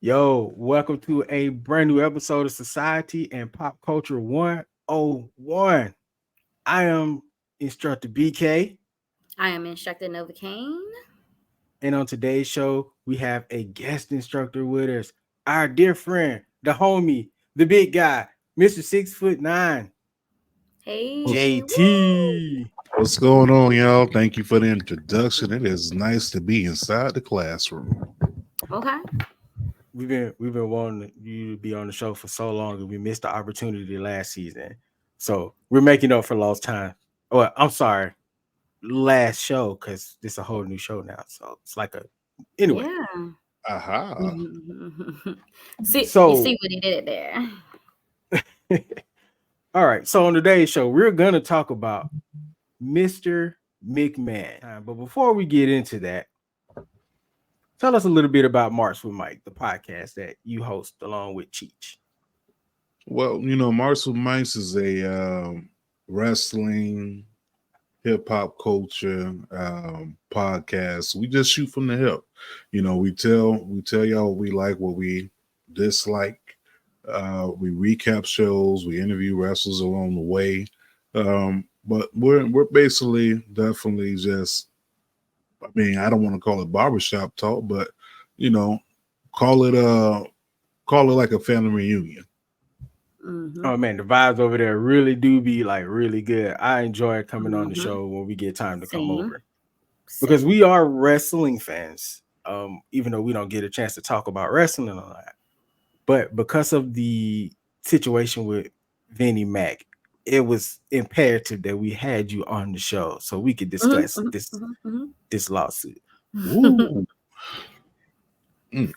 Yo, welcome to a brand new episode of Society and Pop Culture 101. I am Instructor BK, I am Instructor Novacaine. and on today's show, we have a guest instructor with us, our dear friend, the homie, the big guy, Mr. 6'9", Hey, woo! JT. What's going on, y'all? Thank you for the introduction. It is nice to be inside the classroom. Okay. We've been wanting you to be on the show for so long, and we missed the opportunity last season. So we're making up for lost time. Oh, I'm sorry, last show, because this is a whole new show now. So it's like anyway. Yeah. Aha. See, So- you see what he did there. All right. So on today's show, we're gonna talk about Mr. McMahon. But before we get into that, tell us a little bit about Marks with Mike, the podcast that you host along with Cheech. Well, Marks with Mics is a wrestling, hip hop culture podcast. We just shoot from the hip. We tell y'all what we like, what we dislike. We recap shows, we interview wrestlers along the way. But we're basically definitely just, I mean, I don't want to call it barbershop talk, but call it like a family reunion. Mhm. Oh man, the vibes over there really do be like really good. I enjoy coming on the Mhm. show when we get time to come Same. over, because we are wrestling fans. Even though we don't get a chance to talk about wrestling a lot, but because of the situation with Vinnie Mac, it was imperative that we had you on the show so we could discuss this lawsuit. Ooh. Mm-mm.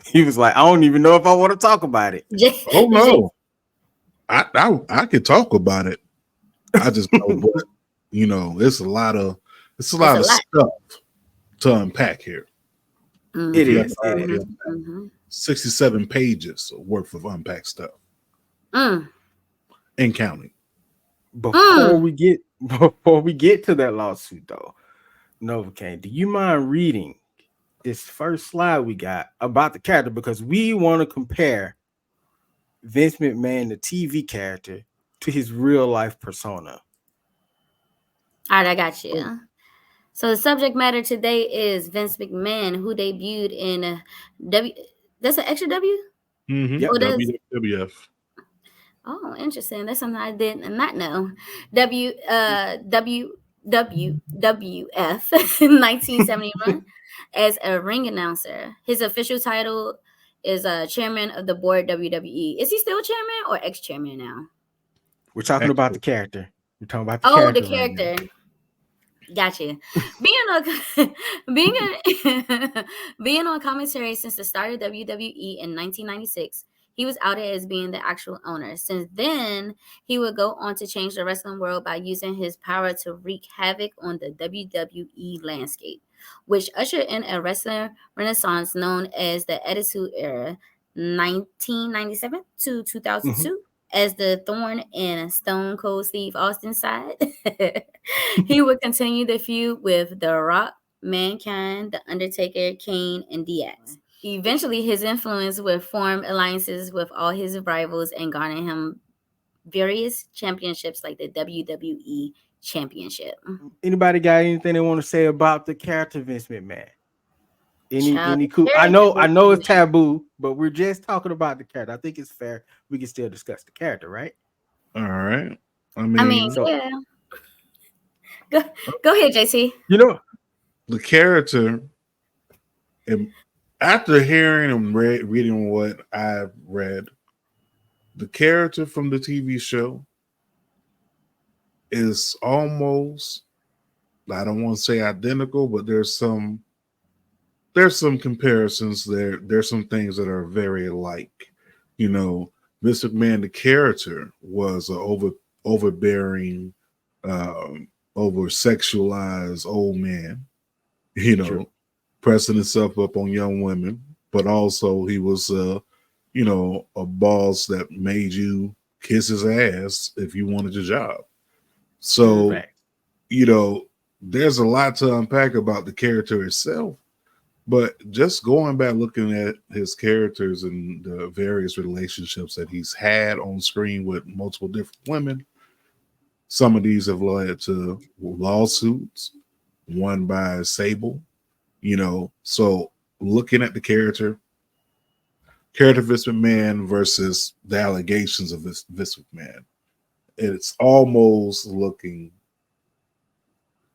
He was like, I don't even know if I want to talk about it. Oh no, I could talk about it. I just know what it's a lot of stuff to unpack here. It is. It is. 67 pages worth of unpacked stuff and counting. Before we get to that lawsuit, though, Novacaine, do you mind reading this first slide we got about the character? Because we want to compare Vince McMahon, the TV character, to his real life persona. All right, I got you. So the subject matter today is Vince McMahon, who debuted in That's an extra W? Mm-hmm. Yep. Oh, that's- WWF. Oh, interesting. That's something I did not know. WWF in 1971 as a ring announcer. His official title is chairman of the board WWE. Is he still chairman or ex-chairman now? We're talking about the character. We're talking about the Oh, character. the right now. character. Gotcha. Being on commentary since the start of WWE in 1996, he was outed as being the actual owner. Since then, he would go on to change the wrestling world by using his power to wreak havoc on the WWE landscape, which ushered in a wrestling renaissance known as the Attitude Era, 1997 to 2002. As the Thorn in Stone Cold Steve Austin's side, he would continue the feud with The Rock, Mankind, The Undertaker, Kane, and DX. Eventually, his influence would form alliances with all his rivals and garner him various championships like the WWE Championship. Anybody got anything they want to say about the character Vince McMahon? Child, Any cool? I know it's taboo, but we're just talking about the character. I think it's fair. We can still discuss the character, right? All right. I mean, yeah. Go ahead, JT. The character, and after hearing and reading what I've read, the character from the TV show is almost, I don't want to say identical, but there's some comparisons there. There's some things that are very alike. Mr. McMahon, the character, was an overbearing, over sexualized old man, True. pressing himself up on young women, but also he was a boss that made you kiss his ass if you wanted your job. So, Fact. there's a lot to unpack about the character itself, But just going back looking at his characters and the various relationships that he's had on screen with multiple different women, some of these have led to lawsuits, one by Sable, So looking at the character Vince McMahon versus the allegations of Vince McMahon, it's almost looking,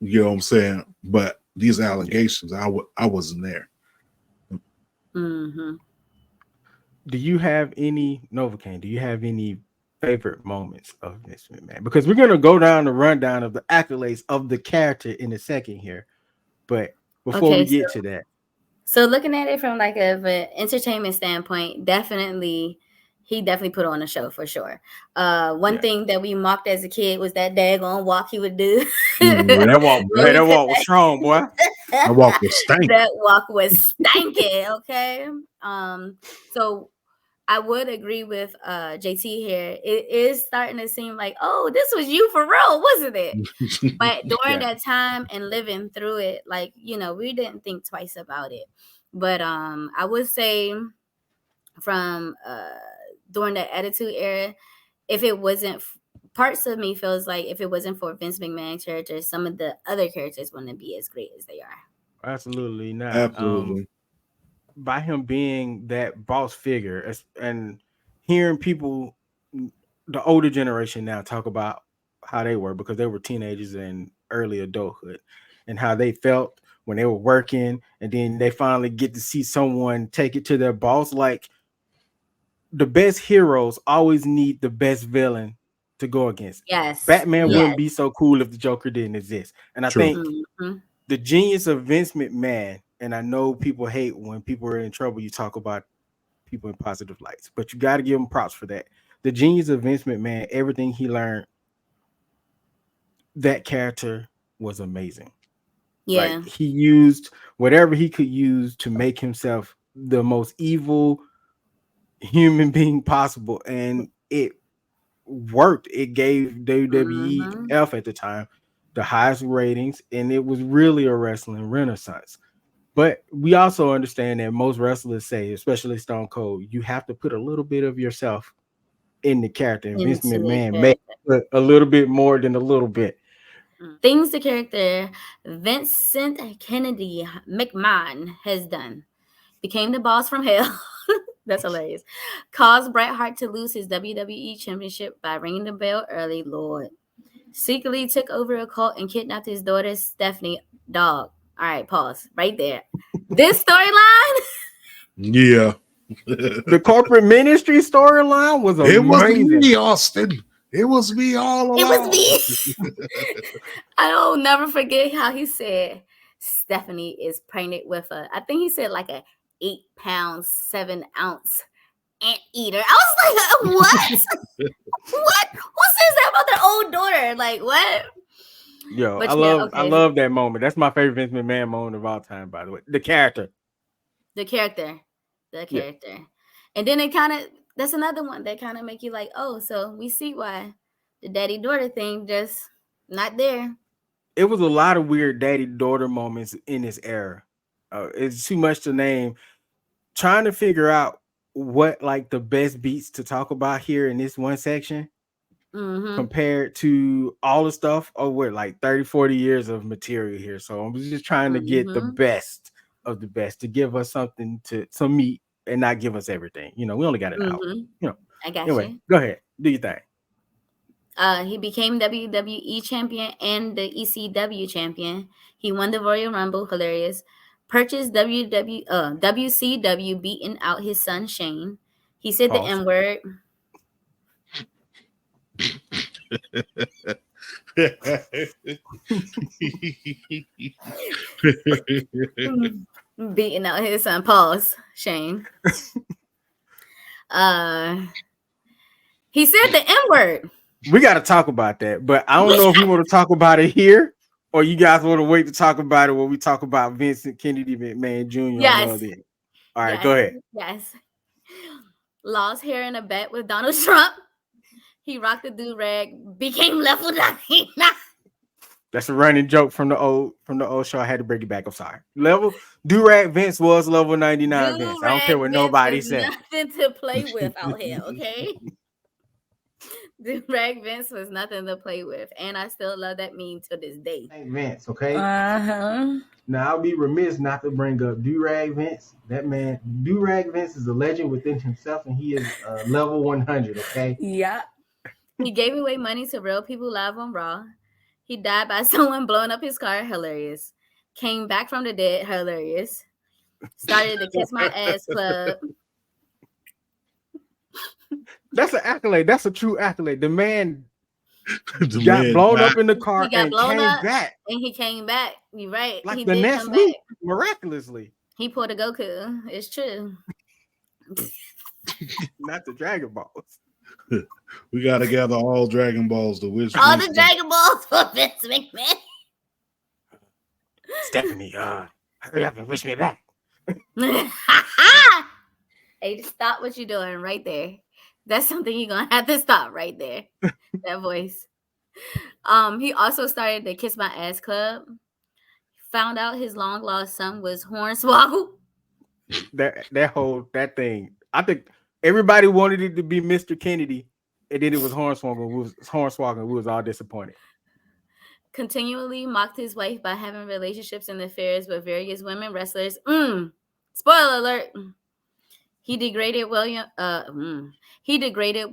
you know what I'm saying? But these allegations, I wasn't there. Mm-hmm. Do you have any Novocaine? Do you have any favorite moments of Vince McMahon? Because we're gonna go down the rundown of the accolades of the character in a second here, but before we get to that, so looking at it from like an entertainment standpoint, he definitely put on a show for sure. One thing that we mocked as a kid was that daggone walk he would do. That walk was strong, boy. That walk was stanky. That walk was stanky. Okay. So I would agree with JT here. It is starting to seem like, oh, this was you for real, wasn't it? But during that time and living through it, like, we didn't think twice about it. But I would say from during the Attitude Era, if it wasn't, parts of me feels like if it wasn't for Vince McMahon characters, some of the other characters wouldn't be as great as they are. Absolutely not. Absolutely. By him being that boss figure and hearing people, the older generation now, talk about how they were, because they were teenagers and early adulthood, and how they felt when they were working, and then they finally get to see someone take it to their boss. Like, the best heroes always need the best villain to go against. Yes. Batman wouldn't be so cool if the Joker didn't exist. And I think the genius of Vince McMahon, and I know people hate when people are in trouble, you talk about people in positive lights, but you got to give him props for that. The genius of Vince McMahon, everything he learned, that character was amazing. Yeah. Like, he used whatever he could use to make himself the most evil human being possible, and it worked. It gave WWEF at the time the highest ratings, and it was really a wrestling renaissance. But we also understand that most wrestlers say, especially Stone Cold, you have to put a little bit of yourself in the character, and Vince McMahon made a little bit more than a little bit. Things the character Vincent Kennedy McMahon has done: became the boss from hell. That's hilarious. Caused Bret Hart to lose his WWE championship by ringing the bell early. Lord. Secretly took over a cult and kidnapped his daughter Stephanie. Dog. All right, pause right there. This storyline. Yeah. The corporate ministry storyline was amazing. It was me, Austin. It was me all along. It was me. I don't never forget how he said Stephanie is pregnant with I think he said like a 8-pound, 7-ounce anteater. I was like, what? What? Who says that about their own daughter? Like, what? Yo, I love that moment. That's my favorite Vince McMahon moment of all time, by the way. The character. Yeah. And then that's another one that kind of make you like, oh, so we see why the daddy-daughter thing just not there. It was a lot of weird daddy-daughter moments in this era. It's too much to name. Trying to figure out what like the best beats to talk about here in this one section compared to all the stuff over like 30-40 years of material here. So I'm just trying to get the best of the best to give us something, some meat, and not give us everything. We only got an hour. I got anyway, you. Go ahead, do your thing. He became WWE champion and the ECW champion. He won the Royal Rumble. Hilarious. Purchased WCW, beating out his son Shane. He said the N-word. Beating out his son. Pause. Shane. He said the N-word. We got to talk about that, but I don't know if we want to talk about it here, or you guys want to wait to talk about it when we talk about Vincent Kennedy McMahon Jr. Yes. All right, go ahead. Yes. Lost hair in a bet with Donald Trump. He rocked the do-rag, became level 9. That's a running joke from the old show. I had to bring it back. I'm sorry. Do-rag Vince was level 99 Vince. I don't care what nobody said. Nothing to play with out here, okay? Do-rag Vince was nothing to play with, and I still love that meme to this day. Hey, Vince, okay? Uh-huh. Now I'll be remiss not to bring up Do-rag Vince. That man, Do-rag Vince is a legend within himself, and he is level 100. Okay. Yeah. He gave away money to real people live on Raw. He died by someone blowing up his car. Hilarious. Came back from the dead. Hilarious. Started the Kiss My Ass Club. That's an accolade. That's a true accolade. The man got blown up in the car and came back. And he came back. You're right. Like he the did next come week, back. miraculously. He pulled a Goku. It's true. Not the Dragon Balls. We got to gather all Dragon Balls to wish. All the Dragon Balls for Vince McMahon. Stephanie, hurry up and wish me back. Hey, stop what you're doing right there. That's something you're gonna have to stop right there. That voice. He also started the Kiss My Ass Club. Found out his long lost son was Hornswoggle. That thing. I think everybody wanted it to be Mr. Kennedy, and then it was Hornswoggle. We was all disappointed. Continually mocked his wife by having relationships and affairs with various women wrestlers. Spoiler alert. He degraded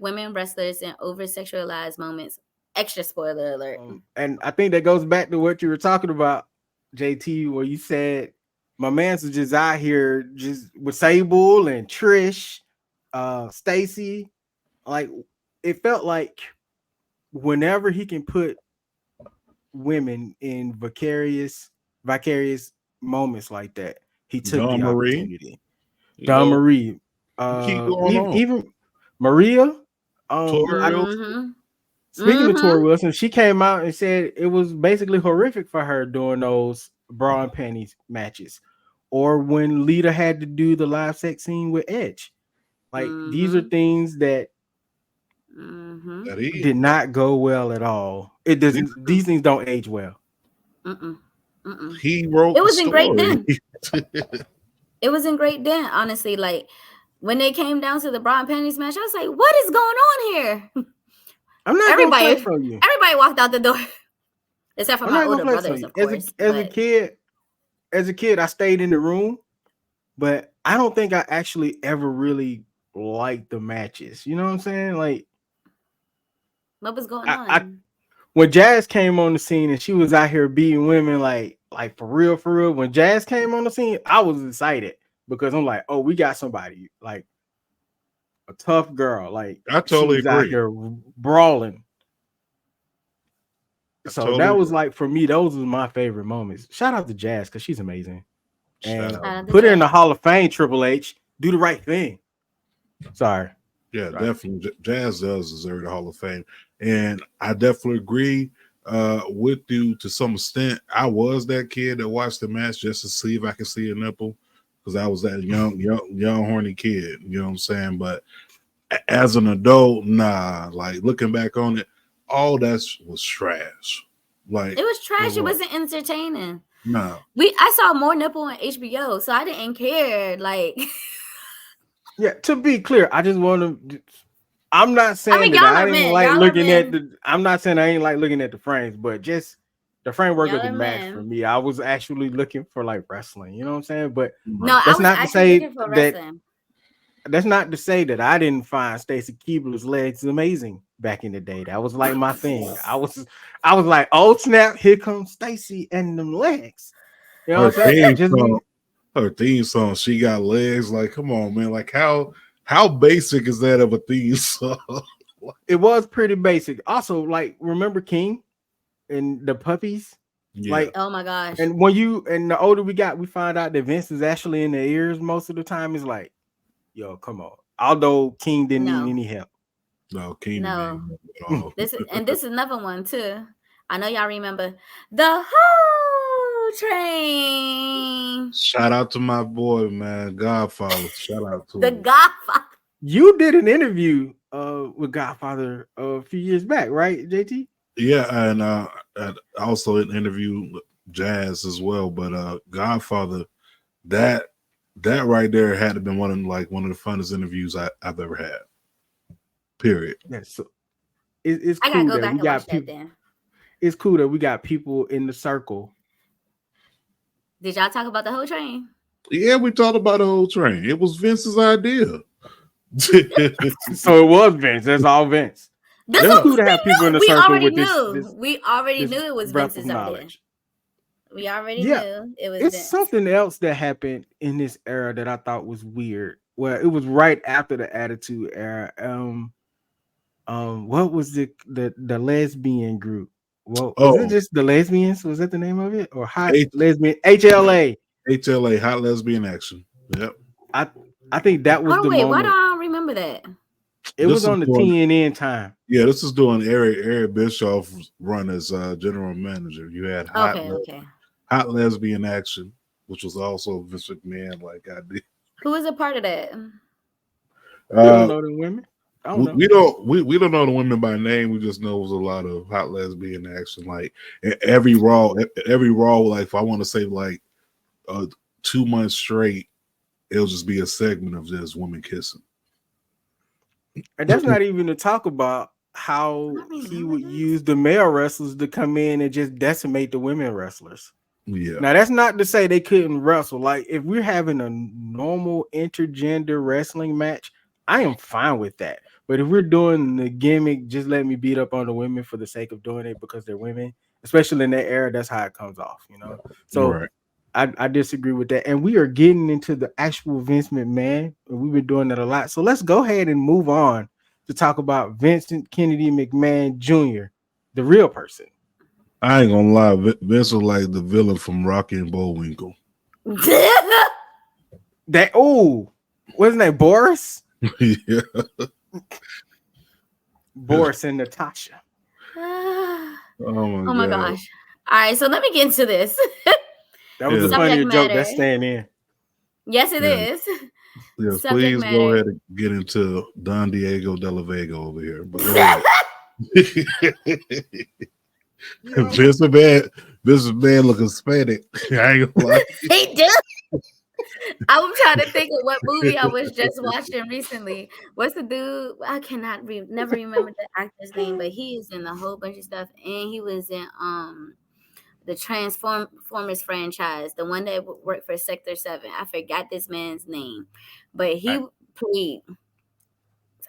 women wrestlers in over-sexualized moments. Extra spoiler alert. And I think that goes back to what you were talking about, JT, where you said my man's was just out here just with Sable and Trish, Stacy. Like, it felt like whenever he can put women in vicarious moments like that, he took the opportunity. Don Marie, even Maria. Speaking of Tori Wilson, she came out and said it was basically horrific for her doing those bra and panties matches, or when Lita had to do the live sex scene with Edge. Like these are things that did not go well at all. It doesn't. These things don't age well. He wrote. It was in great then. It was in great then, honestly. Like when they came down to the bra and panties match, I was like, "What is going on here?" I'm not everybody from you. Everybody walked out the door, except for my older brothers, of course. As a kid, I stayed in the room, but I don't think I actually ever really liked the matches. You know what I'm saying? Like, what was going on? When Jazz came on the scene and she was out here beating women, like for real. When Jazz came on the scene, I was excited because I'm like, oh, we got somebody like a tough girl. Like, I totally agree. Out here brawling. So that was like, for me, those were my favorite moments. Shout out to Jazz because she's amazing. And put her in the Hall of Fame, Triple H. Do the right thing. Sorry. Yeah, definitely. Jazz does deserve the Hall of Fame. And I definitely agree with you to some extent. I was that kid that watched the match just to see if I could see a nipple because I was that young, horny kid. You know what I'm saying? But as an adult, nah. Like, looking back on it, all that was trash. Like, it was trash. It wasn't entertaining. No. I saw more nipple on HBO, so I didn't care. Like, yeah, to be clear, I just want to. I'm not saying that I didn't like looking at the. I'm not saying I ain't like looking at the frames, but just the framework of the match for me. I was actually looking for like wrestling. You know what I'm saying? But no, that's not to say that. That's not to say that I didn't find Stacy Keibler's legs amazing back in the day. That was like my thing. I was like, oh snap, here comes Stacy and them legs. You know what I'm saying? Her theme song, She Got Legs. Like, come on, man. Like, how basic is that of a theme song? It was pretty basic. Also, like, remember King and the puppies? Yeah. Like, oh my gosh. And the older we got, we find out that Vince is actually in the ears most of the time. It's like, yo, come on. Although King didn't need any help. No, King didn't need help at all. This is another one too. I know y'all remember the whole train. Shout out to my boy, man, Godfather. Shout out to the him. Godfather. You did an interview with Godfather a few years back, right, JT? Yeah, and also interviewed Jazz as well. But Godfather, that right there had to been one of the funnest interviews I've ever had. Period. Yeah, so it's I gotta cool go that back we and watch got that people. then. It's cool that we got people in the circle. Did y'all talk about the whole train? Yeah, we talked about the whole train. It was Vince's idea. So it was Vince. That's all Vince. This It's was, cool to have people in the we circle already with knew. We already this knew it was breadth of Vince's idea. knowledge. We already Yeah, knew it was it's Vince. something else that happened in this era that I thought was weird. Well, it was right after the Attitude Era. What was the lesbian group? Well, was it just the lesbians? Was that the name of it, or hot lesbian HLA? HLA, Hot Lesbian Action. Yep. I think that was the wait, moment. why do I remember that? It was on the TNN time. Yeah, this is doing Eric Bischoff's run as general manager. You had Hot Lesbian Action, which was also Vince McMahon, like I did. Who was a part of that? We don't know the women. We don't know the women by name. We just know it was a lot of hot lesbian action. Like every Raw, like if I want to say like 2 months straight, it'll just be a segment of just women kissing. And that's not even to talk about how he would use the male wrestlers to come in and just decimate the women wrestlers. Yeah. Now that's not to say they couldn't wrestle. Like if we're having a normal intergender wrestling match, I am fine with that. But if we're doing the gimmick, just let me beat up on the women for the sake of doing it because they're women, especially in that era, that's how it comes off, you know. So I disagree with that. And we are getting into the actual Vince McMahon, and we've been doing that a lot. So let's go ahead and move on to talk about Vincent Kennedy McMahon Jr., the real person. I ain't gonna lie, Vince was like the villain from Rocky and Bullwinkle. Wasn't that Boris? Yeah. Boris and Natasha. Oh my gosh. All right, so let me get into this. That was a funny joke that's staying in. Yes, it is. Yes, please go ahead and get into Don Diego de la Vega over here. But go ahead. Vince McMahon looking Hispanic. I ain't gonna lie. He do. I'm trying to think of what movie I was just watching recently. What's the dude? I cannot never remember the actor's name, but he is in a whole bunch of stuff, and he was in the Transformers franchise, the one that worked for Sector 7. I forgot this man's name, but he played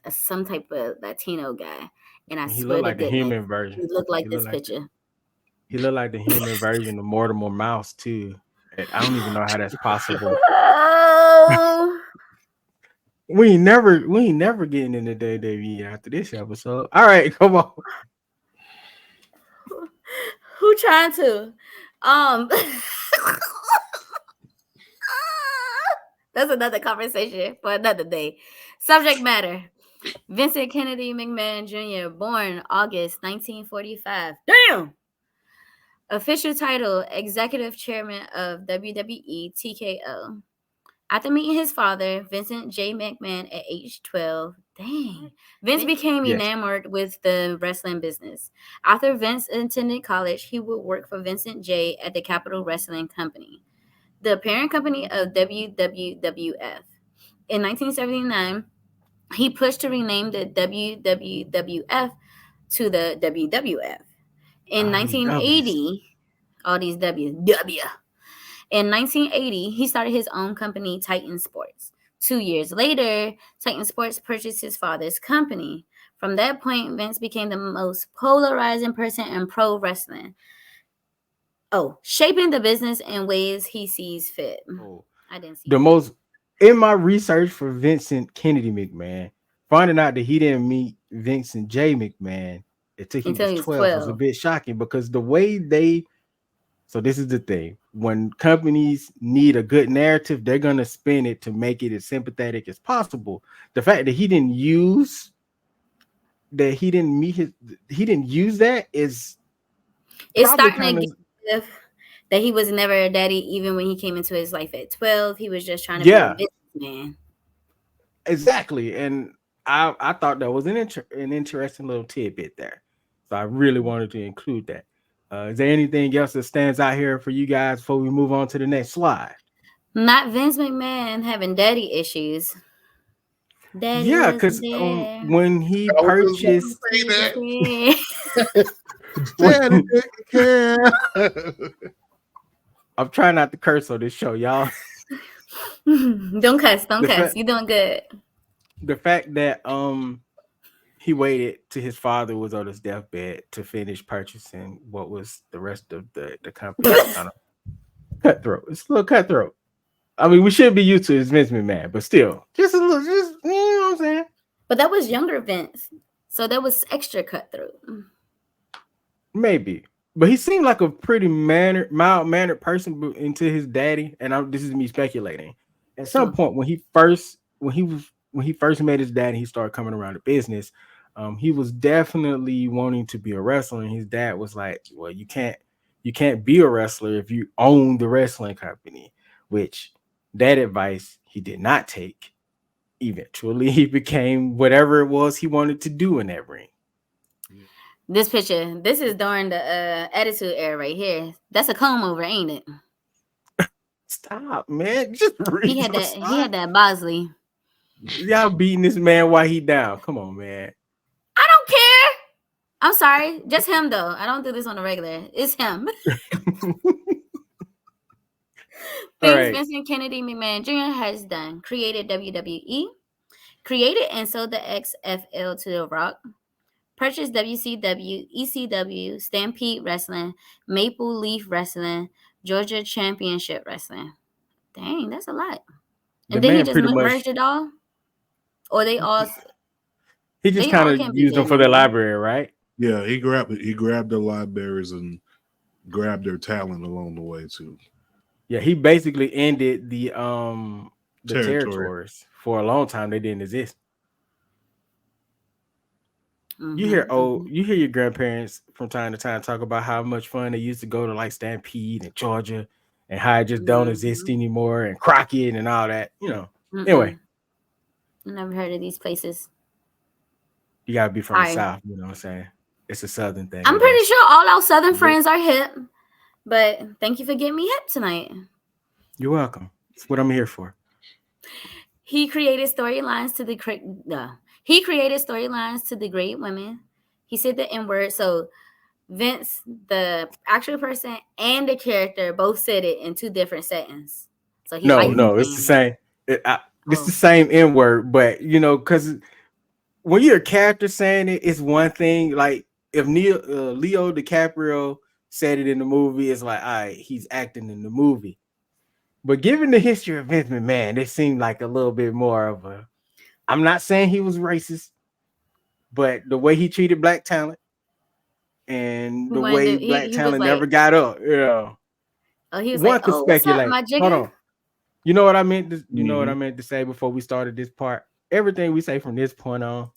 some type of Latino guy, and I swear like the human version. He looked like this picture. He looked like the human version of Mortimer Mouse too. I don't even know how that's possible. We ain't never getting into WWE after this episode. All right, come on. Who trying to? That's another conversation for another day. Subject matter: Vincent Kennedy McMahon Jr., born August 1945. Damn. Official title: Executive Chairman of WWE TKO. After meeting his father, Vincent J. McMahon, at age 12, Vince became enamored with the wrestling business. After Vince attended college, he would work for Vincent J. at the Capitol Wrestling Company, the parent company of WWF. In 1979, he pushed to rename the WWF to the WWF. In 1980, all these W. In 1980, he started his own company, Titan Sports. 2 years later, Titan Sports purchased his father's company. From that point, Vince became the most polarizing person in pro wrestling. Shaping the business in ways he sees fit. I didn't see in my research for Vincent Kennedy McMahon, finding out that he didn't meet Vincent J. McMahon until he was 12 was a bit shocking because the way so this is the thing. When companies need a good narrative, they're going to spin it to make it as sympathetic as possible. The fact that he didn't use that is it's starting to give that he was never a daddy even when he came into his life at 12. He was just trying to be a businessman. Exactly. And I thought that was an interesting little tidbit there. So I really wanted to include that. Is there anything else that stands out here for you guys before we move on to the next slide? Not Vince McMahon having daddy issues. Daddy Yeah, wasn't because there. when he I was just about purchased, to say that. when, Daddy taking care. I'm trying not to curse on this show, y'all. Don't cuss. Don't The cuss. fact, You're doing good. the fact that he waited till his father was on his deathbed to finish purchasing what was the rest of the company is kind of cutthroat. It's a little cutthroat. I mean, we should be used to his Vince McMahon, but still, just a little, just you know what I'm saying. But that was younger Vince, so that was extra cutthroat. Maybe, but he seemed like a pretty mild mannered person until his daddy. And this is me speculating. At some point, when he first met his dad, and he started coming around the business. He was definitely wanting to be a wrestler, and his dad was like, "Well, you can't be a wrestler if you own the wrestling company." Which that advice he did not take. Eventually, he became whatever it was he wanted to do in that ring. This picture, this is during the Attitude Era right here. That's a comb over, ain't it? Stop, man! Just read. He had that Bosley. Y'all beating this man while he down. Come on, man. I don't care. I'm sorry, just him though. I don't do this on the regular. It's him. Things Vincent Kennedy McMahon Jr. has done: created WWE, created and sold the XFL to The Rock, purchased WCW, ECW, Stampede Wrestling, Maple Leaf Wrestling, Georgia Championship Wrestling. Dang, that's a lot. And then he just merged it all? Or they all... He just kind of used them for their library, right? Yeah, he grabbed their libraries and grabbed their talent along the way too. Yeah, he basically ended the territories. For a long time. They didn't exist. Mm-hmm, you hear your grandparents from time to time talk about how much fun they used to go to like Stampede and Georgia, and how it just don't exist anymore, and Crockett and all that. You know. Anyway, I never heard of these places. You gotta be from the South. You know what I'm saying? It's a Southern thing. I'm pretty sure all our Southern friends are hip, but thank you for getting me hip tonight. You're welcome. That's what I'm here for. He created storylines to the great women. He said the N-word. So Vince, the actual person, and the character both said it in two different settings. So he it's the same. It's the same N-word, but you know, because when you're a character saying it, it's one thing. Like if Leo DiCaprio said it in the movie, it's like, all right, he's acting in the movie. But given the history of Vince McMahon, it seemed like a little bit more of a... I'm not saying he was racist, but the way he treated black talent and the way black talent never got up, you know. Oh, he was one could speculate. What's up, my Hold on. You know what I meant to, know what I meant to say before we started this part? Everything we say from this point on.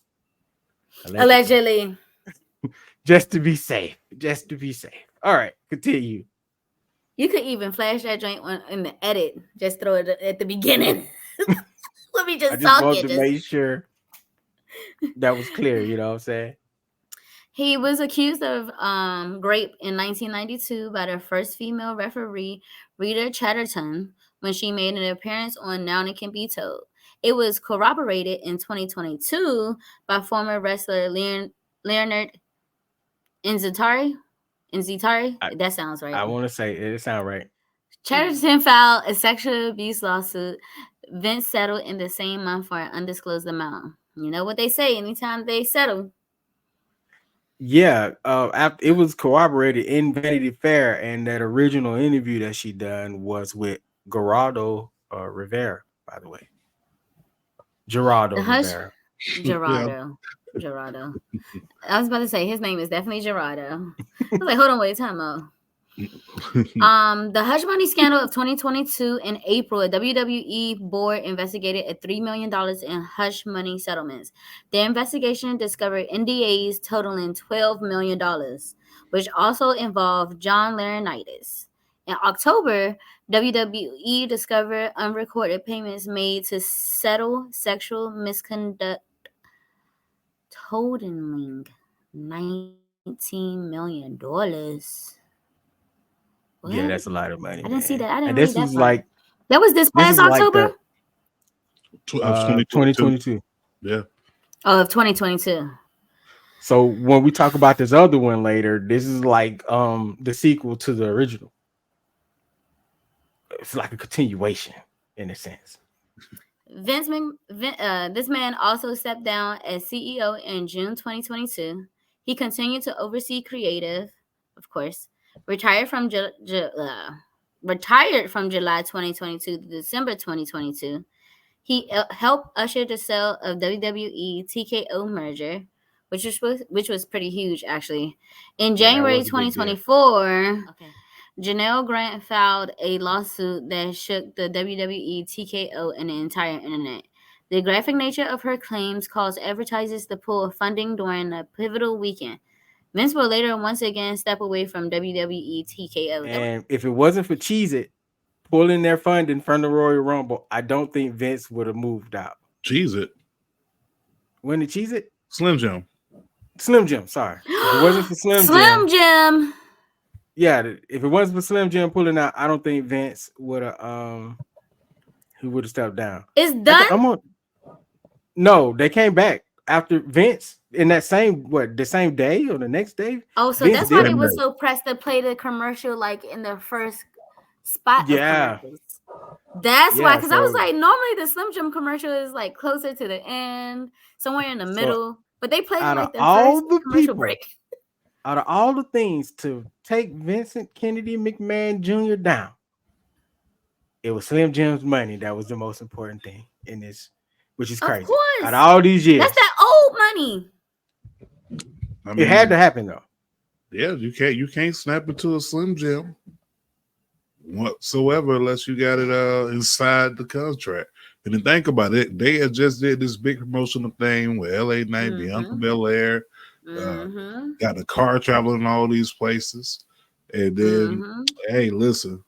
Allegedly. Just to be safe. Just to be safe. All right, continue. You could even flash that joint in the edit. Just throw it at the beginning. Let me just talk it. I just wanted to make sure that was clear. You know what I'm saying? He was accused of rape in 1992 by the first female referee, Rita Chatterton, when she made an appearance on Now It Can Be Told. It was corroborated in 2022 by former wrestler Leonard Inzitari. That sounds right. I want to say it sounds right. Chatterton filed a sexual abuse lawsuit. Vince settled in the same month for an undisclosed amount. You know what they say, anytime they settle. Yeah, it was corroborated in Vanity Fair, and that original interview that she done was with Gerardo Rivera, by the way. Gerardo Rivera. Gerardo. I was about to say his name is definitely Gerardo. I was like, hold on, wait, time out. The hush money scandal of 2022 in April, a WWE board investigated a $3 million in hush money settlements. The investigation discovered NDAs totaling $12 million, which also involved John Laurinitis. In October, WWE discovered unrecorded payments made to settle sexual misconduct totaling $19 million. What? Yeah, that's a lot of money. I didn't see man. that. I didn't And read this that was part. like That was this past October? Of 2022. 2022. Yeah. Oh, of 2022. So when we talk about this other one later, this is like the sequel to the original. It's like a continuation in a sense. This man also stepped down as CEO in June 2022. He continued to oversee creative, of course. Retired from July 2022 to December 2022. He helped usher the sale of WWE TKO merger, which was pretty huge actually. In January 2024, Janelle Grant filed a lawsuit that shook the WWE, TKO, and the entire internet. The graphic nature of her claims caused advertisers to pull funding during a pivotal weekend. Vince will later once again step away from WWE, TKO. And if it wasn't for Cheez-It pulling their funding from the Royal Rumble, I don't think Vince would have moved out. Cheez-It. When did Cheez-It? Slim Jim. Slim Jim, sorry. If it wasn't for Slim Jim. Yeah, if it wasn't for Slim Jim pulling out, I don't think Vince would have he would have stepped down. It's done. No, they came back after Vince in that the same day or the next day. Oh, so Vince that's why they were so pressed to play the commercial like in the first spot. Yeah. That's why, because I was like, normally the Slim Jim commercial is like closer to the end, somewhere in the middle, but they played like the first commercial break. Out of all the things to take Vincent Kennedy McMahon Jr. down, it was Slim Jim's money that was the most important thing in this, which is crazy. Of course. Out of all these years. That's that old money. I mean, it had to happen though. Yeah, you can't snap into a Slim Jim whatsoever unless you got it inside the contract. And then think about it, they had just did this big promotional thing with LA Knight, Bianca Belair. Got a car traveling all these places, and then hey, listen,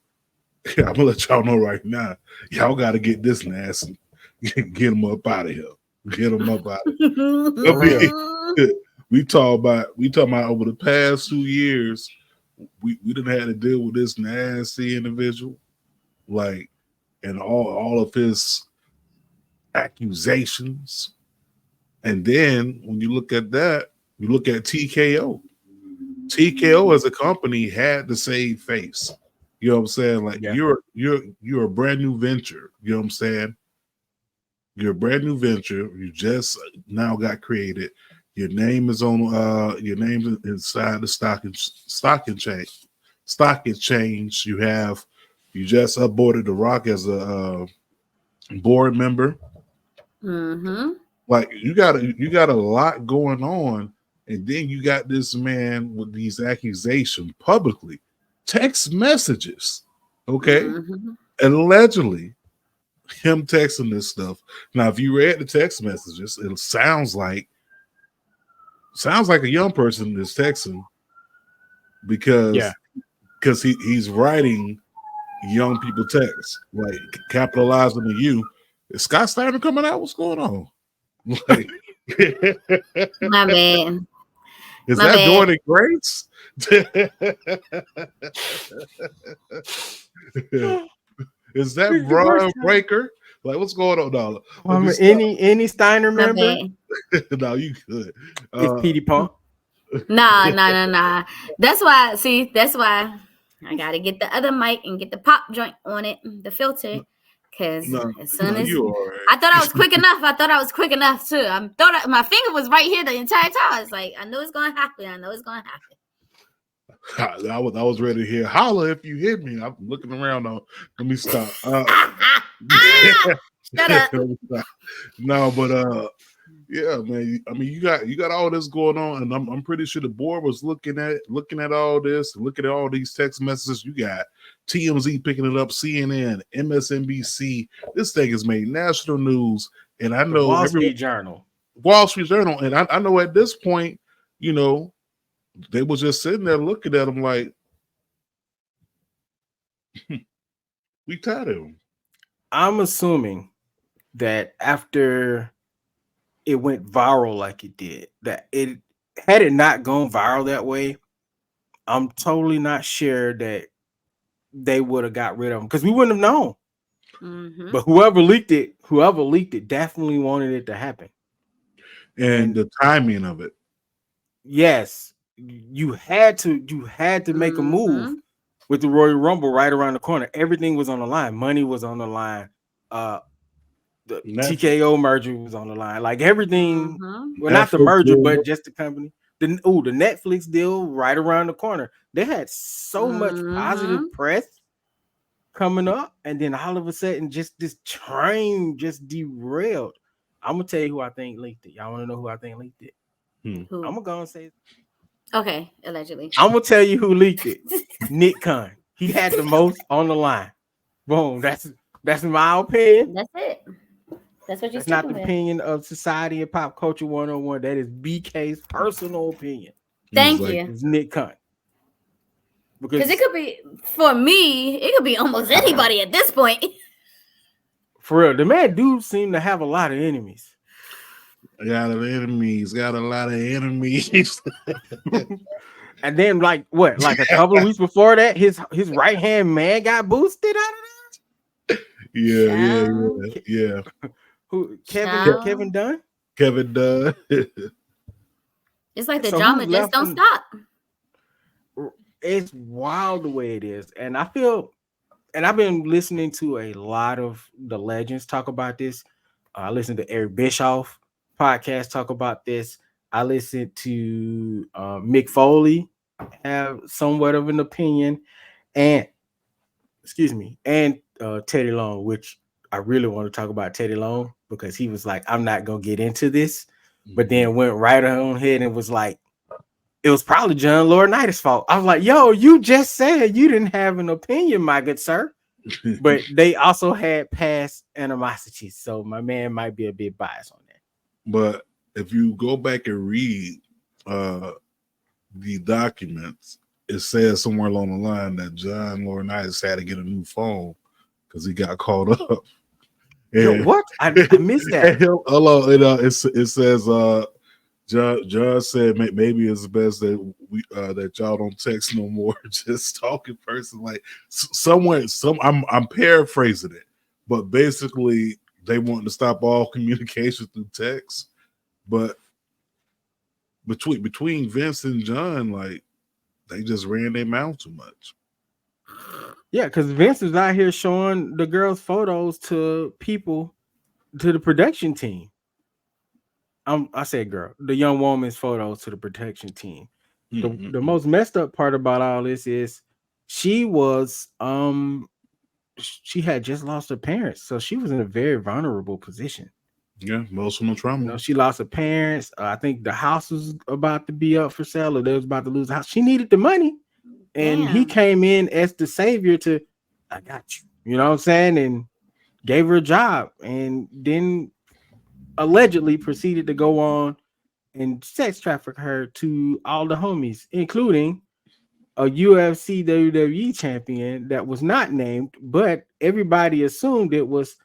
I'm gonna let y'all know right now, y'all got to get this nasty, get them up out of here, get them up out of here. we talk about over the past 2 years, we didn't have to deal with this nasty individual, like, and all of his accusations, and then when you look at that. You look at TKO. TKO as a company had to save face. You know what I'm saying? Like you're a brand new venture. You know what I'm saying? You're a brand new venture. You just now got created. Your name is on your name's inside the stock exchange. You just upboarded The Rock as a board member. Like you got a lot going on. And then you got this man with these accusations publicly, text messages, okay? And allegedly, him texting this stuff. Now, if you read the text messages, it sounds like a young person is texting because he's writing young people text, like capitalizing the U. Is Scott Steiner coming out? What's going on? Like, my man. Is that Jordan Grace? Is that Brian Breaker? Like, what's going on, dog? Any Steiner member? No, you good. It's Petey Punk. Nah. That's why I gotta get the other mic and get the pop joint on it, the filter. Because as soon as I thought I was quick enough too. My finger was right here the entire time. I was like, I know it's gonna happen. I was ready to hear holla if you hit me. I'm looking around now. Let me stop. Shut up. No, but yeah, man. I mean, you got all this going on, and I'm pretty sure the board was looking at all this, looking at all these text messages. You got TMZ picking it up, CNN, MSNBC. This thing has made national news, and I know Wall Street Journal, and I know at this point, you know, they were just sitting there looking at them like, we tired of them. I'm assuming that after it went viral like it did, that had it not gone viral that way, I'm totally not sure that they would have got rid of him because we wouldn't have known. Mm-hmm. But whoever leaked it definitely wanted it to happen. And the timing of it. Yes, you had to make a move with the Royal Rumble right around the corner. Everything was on the line. Money was on the line. The TKO merger was on the line. Like everything, well, not the merger, but just the company. The Netflix deal right around the corner. They had so much positive press coming up, and then all of a sudden, just this train just derailed. I'm gonna tell you who I think leaked it. Y'all want to know who I think leaked it? I'm gonna go and say. Okay, allegedly. I'm gonna tell you who leaked it. Nick Khan. He had the most on the line. Boom. That's my opinion. That's it. That's what you're. That's not the opinion of Society and Pop Culture 101. That is BK's personal opinion. Thank you. It's Nick Khan. Because it could be, for me, it could be almost anybody at this point. For real, the man do seem to have a lot of enemies. Got a lot of enemies. And then, like a couple of weeks before that, his right hand man got boosted out of that. Yeah. Who? Kevin Dunn? Kevin Dunn. It's like the drama just don't stop. It's wild the way it is, and I feel, and I've been listening to a lot of the legends talk about this. I listened to Eric Bischoff podcast talk about this. I listened to Mick Foley have somewhat of an opinion, and Teddy Long, which I really want to talk about Teddy Long because he was like, I'm not gonna get into this, but then went right on ahead and was like, it was probably John Laurinitis' fault. I was like, yo, you just said you didn't have an opinion, my good sir. But they also had past animosities, so my man might be a bit biased on that. But if you go back and read the documents, it says somewhere along the line that John Laurinitis had to get a new phone because he got caught up. Yo, what? I missed that. Hello, it says John said maybe it's best that we that y'all don't text no more, just talk in person. Like I'm paraphrasing it, but basically they want to stop all communication through text. But between Vince and John, like they just ran their mouth too much. Yeah, because Vince is out here showing the girls' photos to people, to the production team. I said girl, the young woman's photos to the production team. The most messed up part about all this is she was she had just lost her parents, so she was in a very vulnerable position. Yeah, emotional trauma. You know, she lost her parents. I think the house was about to be up for sale, or they was about to lose the house. She needed the money, and he came in as the savior to, I got you. You know what I'm saying? And gave her a job, and then allegedly proceeded to go on and sex traffic her to all the homies, including a UFC WWE champion that was not named, but everybody assumed it was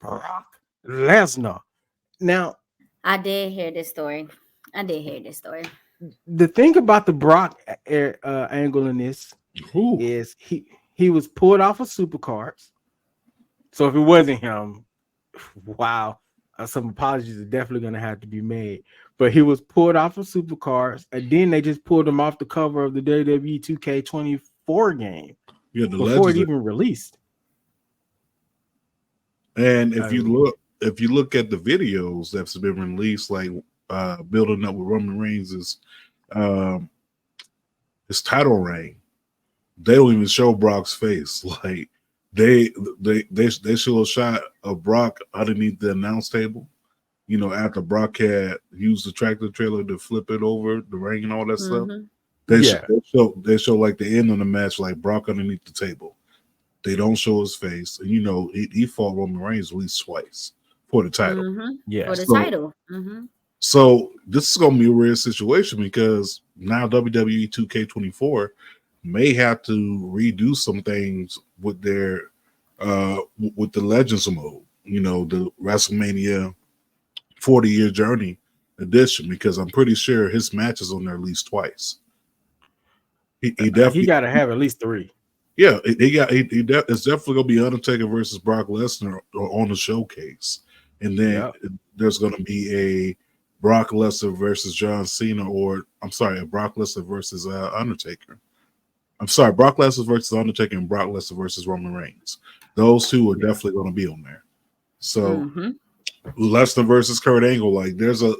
Brock Lesnar. Now, I did hear this story. The thing about the Brock angle in this is he was pulled off of Supercards. So if it wasn't him, wow. Some apologies are definitely going to have to be made. But he was pulled off of Supercards, and then they just pulled him off the cover of the WWE 2K24 game before it even released. And if you look at the videos that's been released, like building up with Roman Reigns' his title reign, they don't even show Brock's face. Like they show a shot of Brock underneath the announce table, you know, after Brock had used the tractor trailer to flip it over the ring and all that stuff. They show like the end of the match, like Brock underneath the table. They don't show his face, and you know he fought Roman Reigns at least twice for the title. For the title. So this is gonna be a weird situation because now WWE 2K24 may have to redo some things with their with the Legends mode, you know, the WrestleMania 40-year journey edition, because I'm pretty sure his match is on there at least twice. He definitely got to have at least 3. Yeah, it's definitely gonna be Undertaker versus Brock Lesnar on the showcase, and then there's gonna be a Brock Lesnar versus John Cena, or I'm sorry, a Brock Lesnar versus Undertaker. I'm sorry, Brock Lesnar versus Undertaker and Brock Lesnar versus Roman Reigns. Those two are definitely going to be on there. So Lesnar versus Kurt Angle, like there's a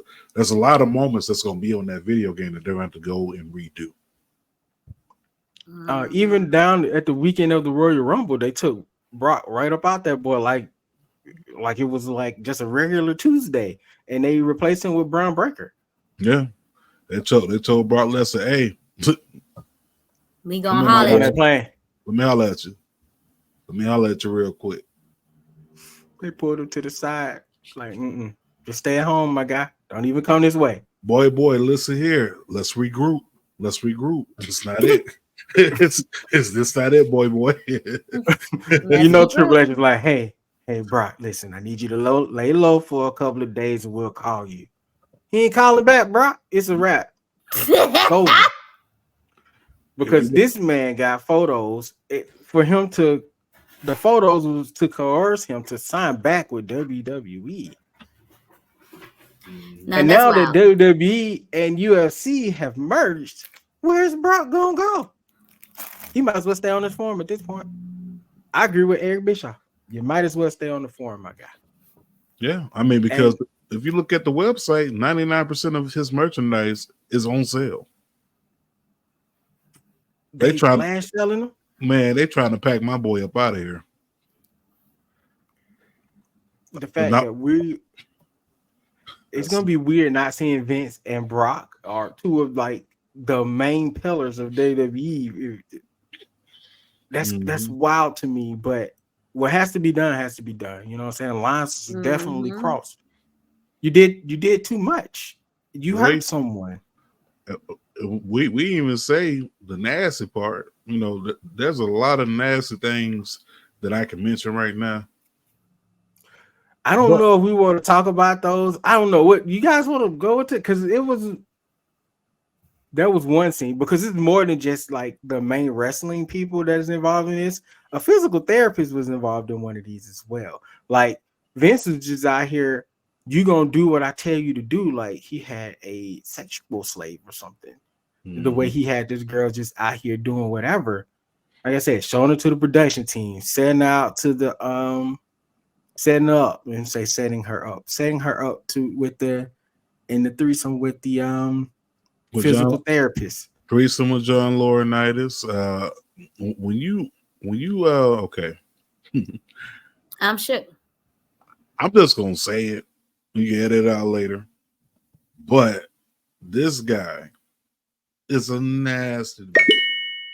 lot of moments that's going to be on that video game that they're going to have to go and redo. Even down at the weekend of the Royal Rumble, they took Brock right up out that boy like it was like just a regular Tuesday, and they replaced him with Braun Breaker. Yeah, they told Brock Lesnar, "Hey, we gonna holler at you. Let me holler at you. Let me holler at you real quick." They pulled him to the side, like, just stay at home, my guy. Don't even come this way. Boy, listen here. Let's regroup. It's not it. it's this not it, boy. You know, Triple H is like, hey, Brock, listen, I need you to lay low for a couple of days and we'll call you. He ain't calling back, Brock. It's a wrap. Over. Because this man got photos for him to. The photos was to coerce him to sign back with WWE. And now that WWE and UFC have merged, where's Brock gonna go? He might as well stay on this forum at this point. I agree with Eric Bischoff. You might as well stay on the forum, my guy. Yeah, I mean, because if you look at the website, 99% of his merchandise is on sale. They trying selling them. Man, they trying to pack my boy up out of here. The fact that it's gonna be weird not seeing Vince and Brock are two of like the main pillars of WWE. That's wild to me, but what has to be done has to be done. You know what I'm saying? Lines are definitely crossed. You did too much. You hurt someone. We even say the nasty part. You know, there's a lot of nasty things that I can mention right now. I don't know if we want to talk about those. I don't know what you guys want to go with it, because that was one scene, because it's more than just like the main wrestling people that is involved in this. A physical therapist was involved in one of these as well. Like Vince is just out here, you gonna do what I tell you to do. Like he had a sexual slave or something. The way he had this girl just out here doing whatever. Like I said, showing it to the production team, setting her up and setting her up with the threesome with the physical therapist. Threesome with John Laurinitis. When you okay. I'm shook. I'm just gonna say it. You can edit it out later. But this guy is a nasty dude.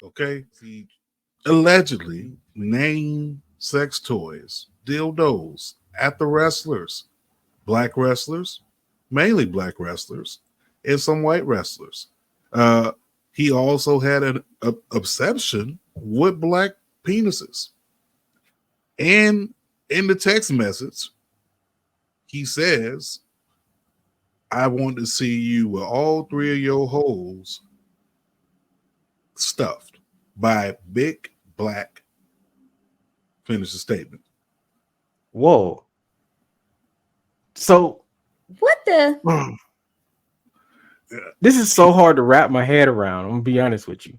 Okay? He allegedly named sex toys, dildos at the wrestlers, black wrestlers, mainly black wrestlers, and some white wrestlers. He also had an obsession with black penises. And in the text message, he says, I want to see you with all three of your holes stuffed by big black. Finish the statement. Whoa. So what the? This is so hard to wrap my head around. I'm gonna be honest with you.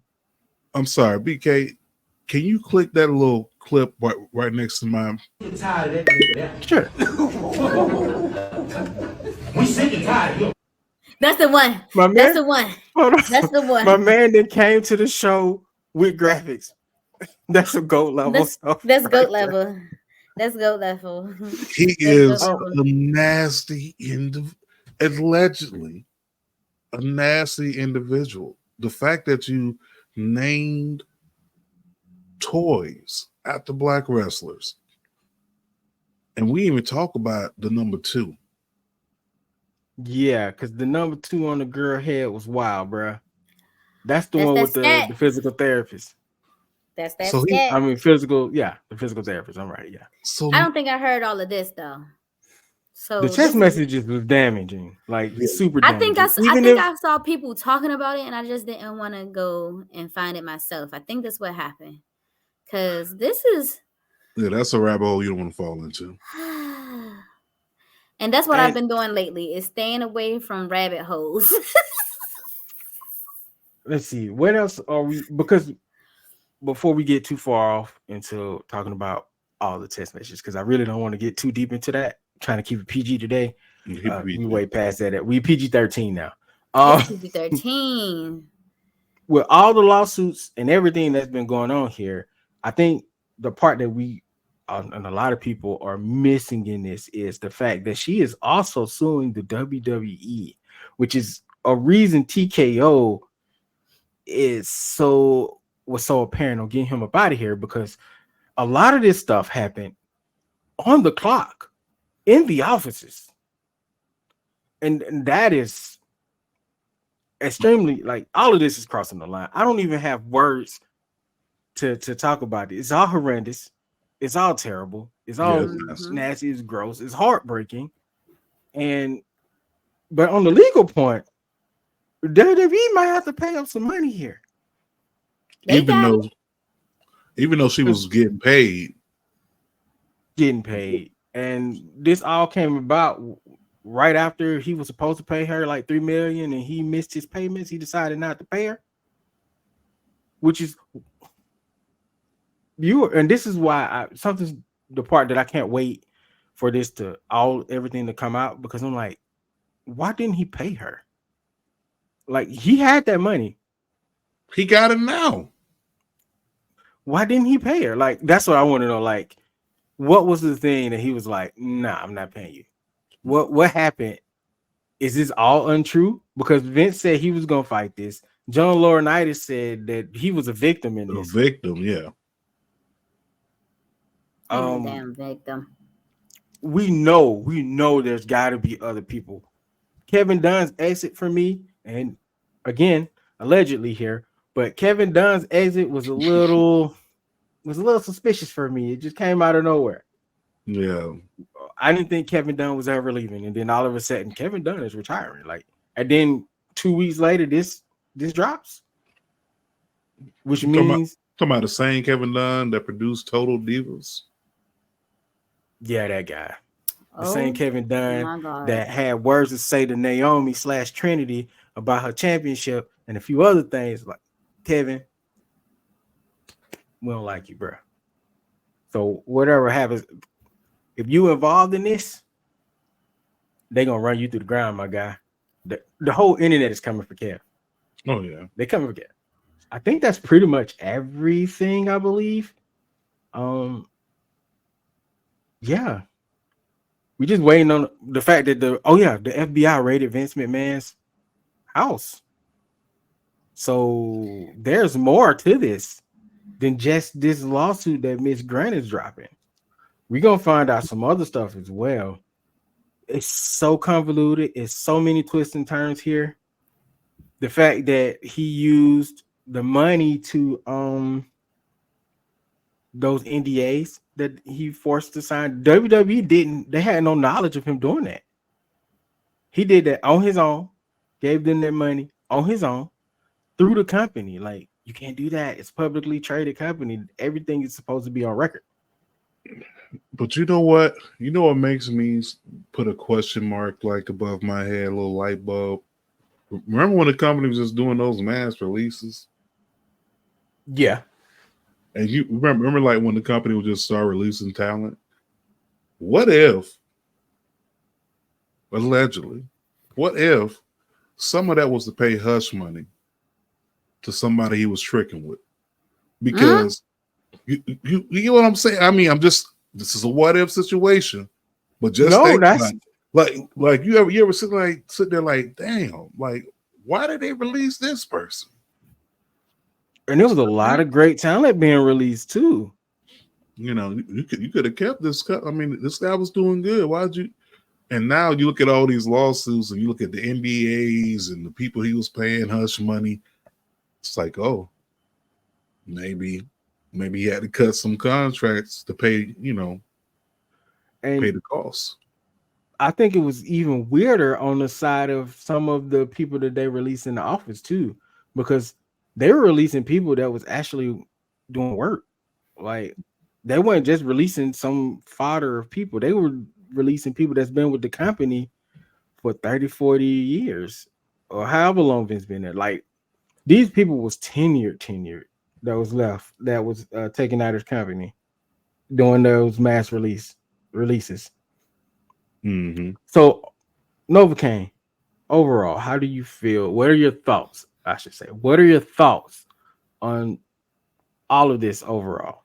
I'm sorry, BK. Can you click that little clip right next to mine? Sure. We sick and tired. That's the one. That's the one. That's the one. My man that came to the show with graphics. That's a GOAT level stuff. That's GOAT level. That's GOAT level. He is a nasty allegedly a nasty individual. The fact that you named toys after black wrestlers, and we even talk about the number 2. Yeah, because the number 2 on the girl head was wild, bro. That's the one with the physical therapist. That's that. So the physical therapist. I'm right. Yeah. So I don't think I heard all of this though. So the text messages was damaging, like super damaging. I think I saw people talking about it, and I just didn't want to go and find it myself. I think that's what happened. Because this is. Yeah, that's a rabbit hole you don't want to fall into. And that's what I've been doing lately, is staying away from rabbit holes. Let's see. What else are we? Because before we get too far off into talking about all the test matches, because I really don't want to get too deep into that. I'm trying to keep it PG today. We way past that. We PG-13 now. PG-13. With all the lawsuits and everything that's been going on here, I think the part that we and a lot of people are missing in this is the fact that she is also suing the WWE, which is a reason TKO was so apparent on getting him up out of here, because a lot of this stuff happened on the clock in the offices, and that is extremely, like, all of this is crossing the line. I don't even have words to talk about it. It's all horrendous. It's all terrible. It's all nasty. It's gross. It's heartbreaking. But on the legal point, WWE might have to pay up some money here. Even though she was getting paid. And this all came about right after he was supposed to pay her like $3 million, and he missed his payments. He decided not to pay her, which is and this is why something's the part that I can't wait for this everything to come out, because I'm like, why didn't he pay her? Like, he had that money. He got it now. Why didn't he pay her? Like, that's what I want to know. Like, what was the thing that he was like, nah, I'm not paying you? What happened? Is this all untrue? Because Vince said he was gonna fight this. John Laurinitis said that he was a victim in this. A victim, yeah. Damn victim. We know there's got to be other people. Kevin Dunn's exit for me, and again, allegedly here, but Kevin Dunn's exit was a little suspicious for me. It just came out of nowhere. Yeah. I didn't think Kevin Dunn was ever leaving, and then all of a sudden Kevin Dunn is retiring. Like, and then 2 weeks later this drops, which means talking about the same Kevin Dunn that produced Total Divas. Yeah, that guy. The same Kevin Dunn that had words to say to Naomi / Trinity about her championship and a few other things. Like, Kevin, we don't like you, bro. So whatever happens, if you involved in this, they're gonna run you through the ground, my guy. The whole internet is coming for Kev. Oh yeah, they're coming for Kev. I think that's pretty much everything, I believe. Yeah. We just waiting on the fact that the FBI raided Vince McMahon's house. So there's more to this than just this lawsuit that Miss Grant is dropping. We're gonna find out some other stuff as well. It's so convoluted. It's so many twists and turns here. The fact that he used the money to those NDAs that he forced to sign, WWE they had no knowledge of him doing that. He did that on his own, gave them their money on his own through the company. Like, you can't do that. It's publicly traded company. Everything is supposed to be on record. But you know what? You know what makes me put a question mark like above my head, a little light bulb? Remember when the company was just doing those mass releases? Yeah. And you remember like when the company would just start releasing talent? What if, allegedly, what if some of that was to pay hush money to somebody he was tricking with? Because you know what I'm saying? I mean, this is a what if situation, but just think like you ever sit there like, damn, like, why did they release this person? And there was a lot of great talent being released too. You know, you could have kept this. I mean, this guy was doing good. Why'd you? And now you look at all these lawsuits, and you look at the NBAs and the people he was paying hush money. It's like, oh, maybe he had to cut some contracts to pay, and pay the costs. I think it was even weirder on the side of some of the people that they released in the office too, because they were releasing people that was actually doing work. Like they weren't just releasing some fodder of people. They were releasing people that's been with the company for 30, 40 years or however long Vince been there. Like these people was tenured that was left that was taken out of his company doing those mass releases. Mm-hmm. So Novocaine, overall, how do you feel? What are your thoughts? I should say, what are your thoughts on all of this overall?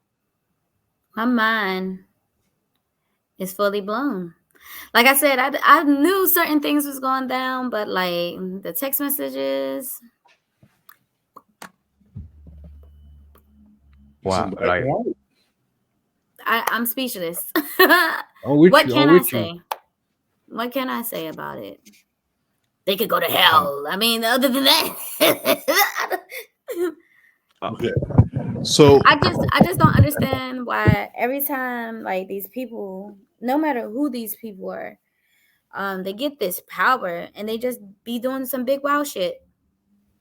My mind is fully blown. Like I said, I knew certain things was going down, but like the text messages, Wow, like I'm speechless. I'm with What you. can I'm I with you. say? What can I say about it? They could go to Um, hell. I mean, other than that, Okay. So I just don't understand why every time like these people, no matter who these people are, they get this power and they just be doing some big wild shit.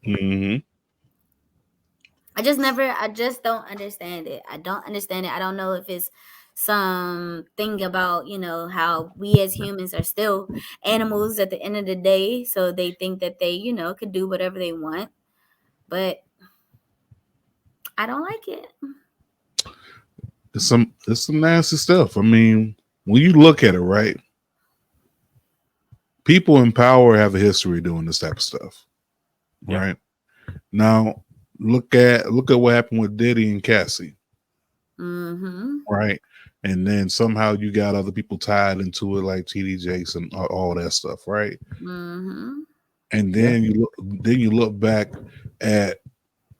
mm-hmm. I just don't understand it. I don't understand it. I don't know if it's something about, how we as humans are still animals at the end of the day. So they think that they, could do whatever they want. But I don't like it. It's some nasty stuff. I mean, when you look at it, right? People in power have a history of doing this type of stuff. Yeah. Right. Now look at what happened with Diddy and Cassie. Mm-hmm. Right. And then somehow you got other people tied into it, like TD Jakes and all that stuff, right? Mm-hmm. And then you look back at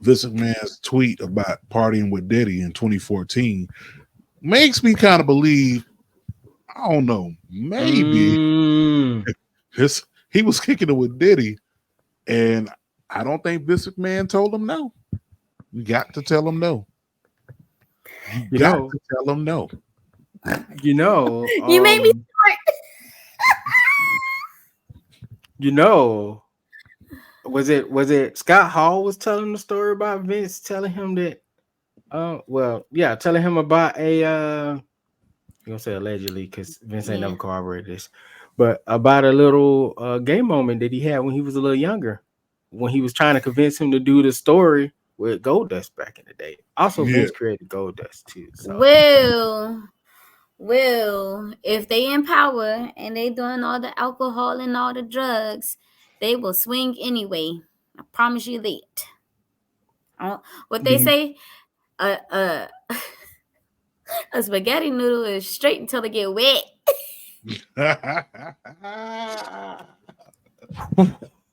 Vincent McMahon's tweet about partying with Diddy in 2014. Makes me kind of believe, I don't know, maybe he was kicking it with Diddy, and I don't think Vince McMahon told him no. You got to tell him no. You know, To tell him no. You made me smart. Was it Scott Hall was telling the story about Vince telling him that telling him about a I'm gonna say allegedly because Vince ain't never corroborated this, but about a little game moment that he had when he was a little younger, when he was trying to convince him to do the story with Goldust back in the day. Also, Vince created Goldust too. So. Well, if they in power and they doing all the alcohol and all the drugs, they will swing anyway. I promise you that. What they say, a spaghetti noodle is straight until they get wet.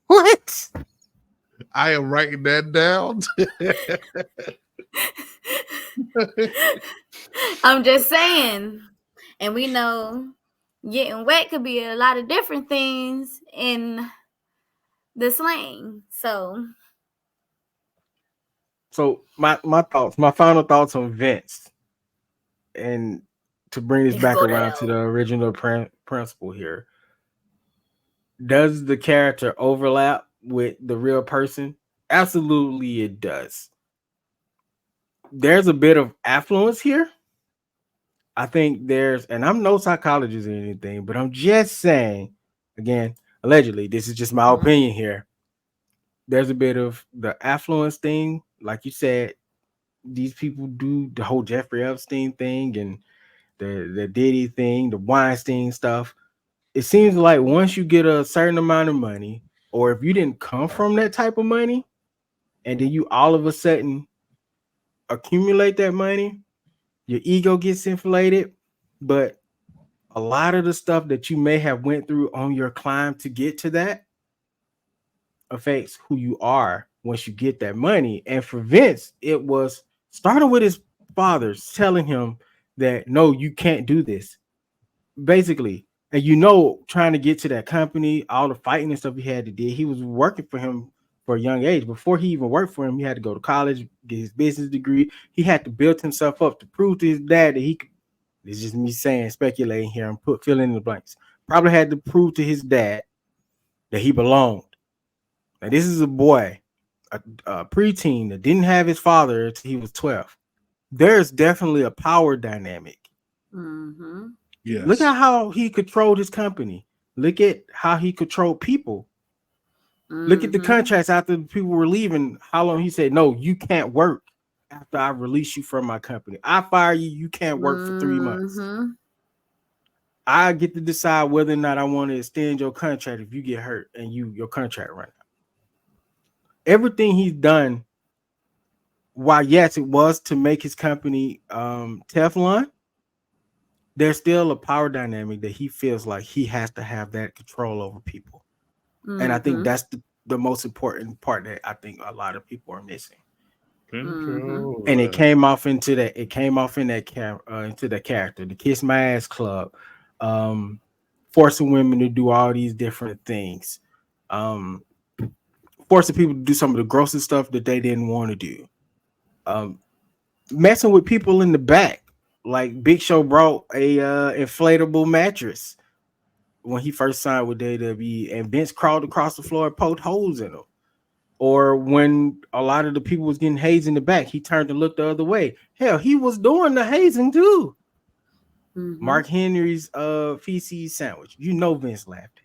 What? I am writing that down. I'm just saying. And we know getting wet could be a lot of different things in the slang. So my final thoughts on Vince, and to bring this back around to the original principle here. Does the character overlap with the real person? Absolutely, it does. There's a bit of affluence here. I think and I'm no psychologist or anything, but I'm just saying, again, allegedly, this is just my opinion here. There's a bit of the affluence thing. Like you said, these people do the whole Jeffrey Epstein thing and the Diddy thing, the Weinstein stuff. It seems like once you get a certain amount of money, or if you didn't come from that type of money, and then you all of a sudden accumulate that money, your ego gets inflated. But a lot of the stuff that you may have went through on your climb to get to that affects who you are once you get that money. And for Vince, it was starting with his fathers telling him that no, you can't do this. Basically, and trying to get to that company, all the fighting and stuff he had to do, he was working for him for a young age. Before he even worked for him, he had to go to college, get his business degree. He had to build himself up to prove to his dad that he could. It's just me saying, speculating here and fill in the blanks. Probably had to prove to his dad that he belonged. Now, this is a boy, a preteen that didn't have his father until he was 12. there's definitely a power dynamic. Mm-hmm. Look at Yes. how he controlled his company. Look at how he controlled people. Look at the Mm-hmm. contracts after the people were leaving. How long he said, no, you can't work after I release you from my company. I fire you, you can't work for 3 months. Mm-hmm. I get to decide whether or not I want to extend your contract if you get hurt and your contract run out. Everything he's done, while yes, it was to make his company Teflon, there's still a power dynamic that he feels like he has to have that control over people. And I think Mm-hmm. that's the most important part that I think a lot of people are missing. Mm-hmm. And it Controller. came off into that. It came off in that into the character, the Kiss My Ass Club, um, forcing women to do all these different things, um, forcing people to do some of the grossest stuff that they didn't want to do, um, messing with people in the back. Like Big Show brought a inflatable mattress when he first signed with WWE, and Vince crawled across the floor and poked holes in them. Or when a lot of the people was getting hazed in the back, he turned and looked the other way. Hell, he was doing the hazing too. Mm-hmm. Mark Henry's feces sandwich. You know Vince laughed.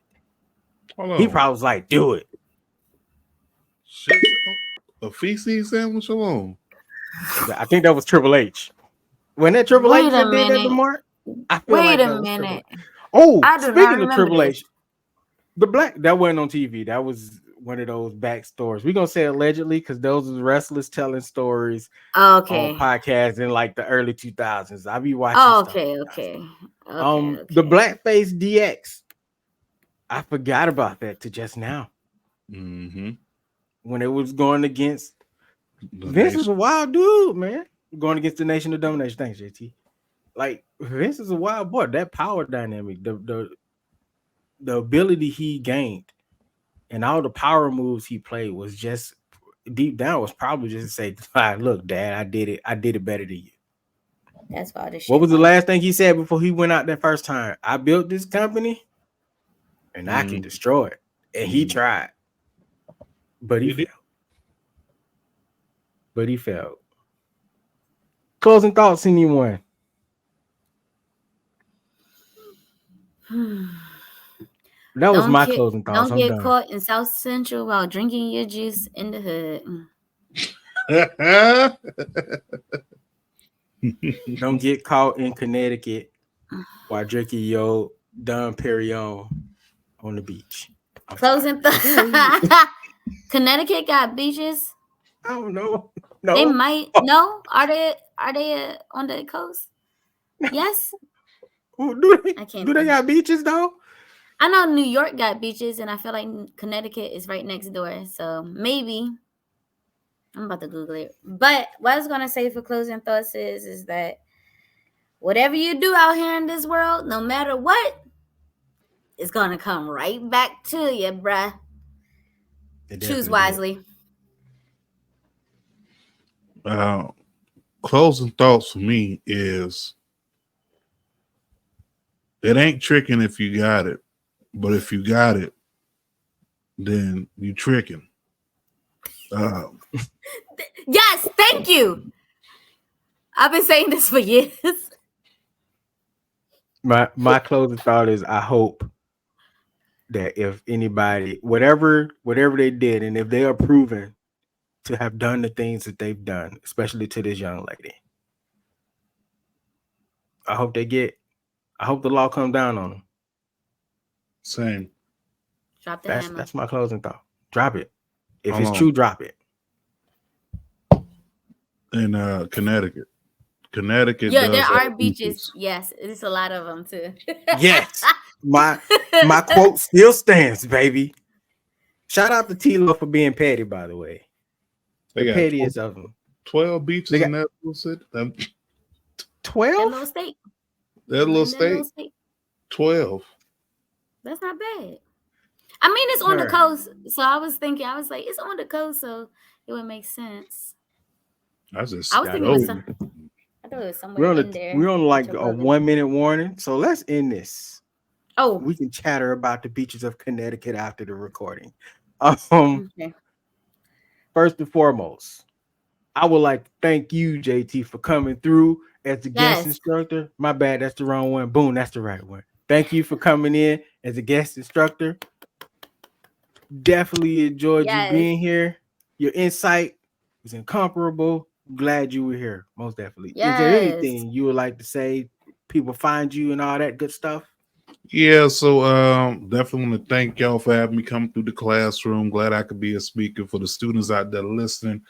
Hold He on. probably was like, do it. Shit. A feces sandwich alone. I think that was Triple H. When that Triple H Wait a that did that to minute. Mark, I feel Wait like a that was Triple H. minute. Oh, I do not speaking of remember Triple this. H, the black that wasn't on TV. That was one of those back stories. We're gonna say allegedly because those are wrestlers telling stories on Okay. podcasts in like the early 2000s. I be watching Oh, stuff. okay, Like that. okay. Okay, The okay. blackface DX. I forgot about that to just now Mm-hmm. when it was going against The Vince is nation. a wild dude, man. Going against the Nation of Domination. Thanks, JT. Like Vince is a wild boy. That power dynamic, the ability he gained, and all the power moves he played was just deep down was probably just to say, "Ah, look, Dad, I did it. I did it better than you." That's why this What shit was the won. last thing he said before he went out that first time? I built this company and I can Mm. destroy it. And he tried, but he He did. failed. But he failed. Closing thoughts, anyone? That was my closing thoughts. Don't I'm get done. caught in South Central while drinking your juice in the hood. Don't get caught in Connecticut while drinking your Dom Perignon on the beach. I'm Closing sorry. Connecticut got beaches. I don't know. They No. might no. Are they on the coast? Yes. Do I can't they think. got beaches though? I know New York got beaches, and I feel like Connecticut is right next door. So maybe I'm about to Google it. But what I was gonna say for closing thoughts is that whatever you do out here in this world, no matter what, it's gonna come right back to you, bruh. It Choose definitely did. wisely. Closing thoughts for me is it ain't tricking if you got it, but if you got it, then you tricking. Yes, thank you. I've been saying this for years. My closing thought is I hope that if anybody, whatever they did, and if they are proven to have done the things that they've done, especially to this young lady, I hope the law comes down on them. Same. Drop the hammer. That's my closing thought. Drop it. If Hold it's on. true, drop it. In Connecticut. Connecticut Yeah, there does are have beaches. Yes, it's a lot of them too. Yes. My quote still stands, baby. Shout out to Tilo for being petty, by the way. They The got pettiest of them. 12 beaches They got in that little city. That 12? little state. That little That little state. state. 12. That's not bad. I mean, it's on the coast, so I was like, it's on the coast, so it would make sense. I just I was got thinking it was over. I thought it was somewhere in there. We're on like a above it. 1 minute warning. So let's end this. Oh, We can chatter about the beaches of Connecticut after the recording. okay. First and foremost, I would like to thank you, JT, for coming through as the guest Yes. instructor. My bad, that's the wrong one. Boom, that's the right one. Thank you for coming in as a guest instructor. Definitely enjoyed you Yes. being here. Your insight was incomparable. Glad you were here. Most definitely. Is there Yes. anything you would like to say? People find you and all that good stuff. Yeah, so definitely want to thank y'all for having me come through the classroom. Glad I could be a speaker for the students out there listening.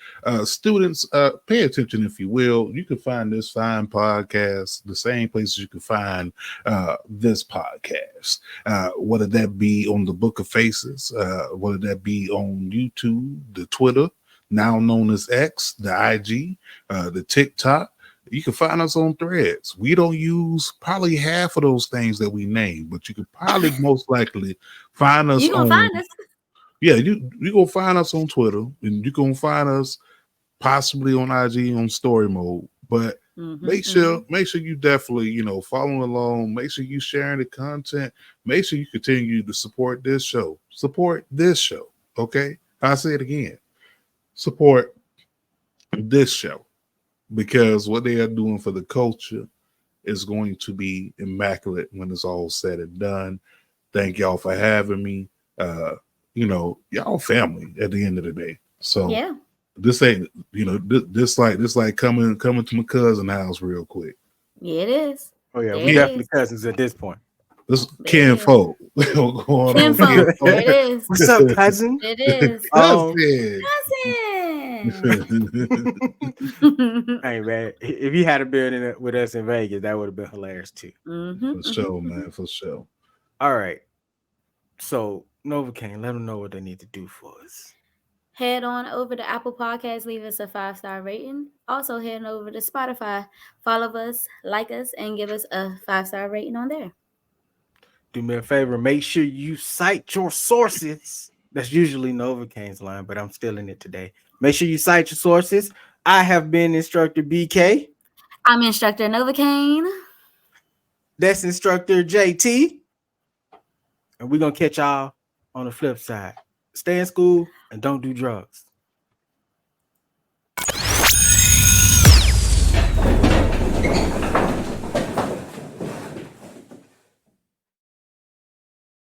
Students, pay attention if you will. You can find this fine podcast the same places you can find this podcast. Whether that be on the Book of Faces, whether that be on YouTube, the Twitter, now known as X, the IG, the TikTok. You can find us on Threads. We don't use probably half of those things that we name, but you could probably most likely find us You gonna on. find us? Yeah, you gonna find us on Twitter, and you gonna find us possibly on IG on story mode. But make sure you definitely following along. Make sure you sharing the content. Make sure you continue to support this show. Support this show. Okay, I say it again. Support this show. Because what they are doing for the culture is going to be immaculate when it's all said and done. Thank y'all for having me. Y'all family at the end of the day. So Yeah. this ain't, this like coming to my cousin's house real quick. Yeah, it is. Oh yeah, There we it definitely is. cousins at this point. This There it kinfolk. Going on, Kinfolk. There it kinfolk. is. What's up, cousin? It is. Cousin. Cousin. Hey man, if he had been in it with us in Vegas, that would have been hilarious too. For sure, man. For sure. All right. So Novacaine, let them know what they need to do for us. Head on over to Apple Podcasts, leave us a 5-star rating. Also head over to Spotify, follow us, like us, and give us a 5-star rating on there. Do me a favor, make sure you cite your sources. That's usually Novacaine's line, but I'm stealing it today. Make sure you cite your sources. I have been instructor BK. I'm instructor Novacaine. That's instructor JT. And we're going to catch y'all on the flip side. Stay in school and don't do drugs.